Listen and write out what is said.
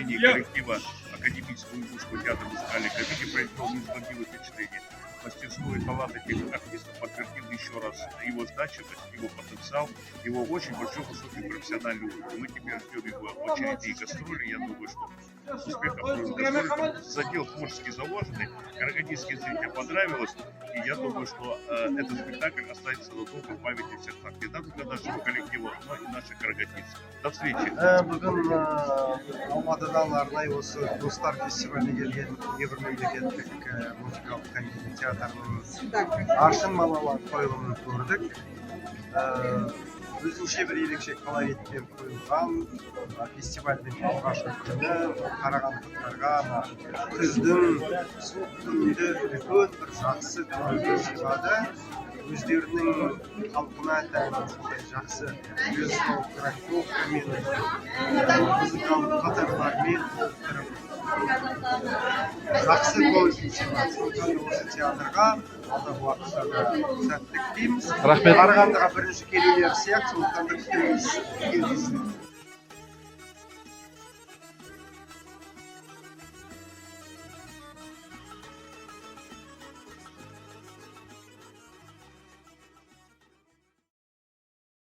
исполнении коллектива Академического индийского театра музыкальной комедии произвел неизгладимое впечатление. Мастерство и талант этих артистов подтвердил еще раз его значимость, его потенциал, его очень большой высокий профессиональный уровень. Мы теперь ждем его в очереди гастроли. Я думаю, что с успехом гастроли задел творчески заложенный, карагандинским зрителям понравилось, и я думаю, что этот спектакль останется надолго в памяти всех нас, не только нашего коллектива, но и наших карагандинцев. До встречи! Бүгін Алматыдан арнайы осы достар фестиваліне келген Небір мемлекеттік музыкалық комедия театрының Аршын Малалар қойылымын көрдік. Өзінше бір ерекше колоритпен қойылған фестивальдің алғашқы күні қарағандылықтарға күздің суық күнінде үлкен бір жақсы көңіл сыйлады. Өздерінің халқына тән жақсы музыкалық трактовкамен, музыкалық қатарлармен толықтырып жақсы көңіл күй сыйлады. Сондықтан осы театрға алдағы уақытта сәттілік тілейміз. Рахмет. Қарағандыға бірінші келулері сияқты, сондықтан да күтеміз.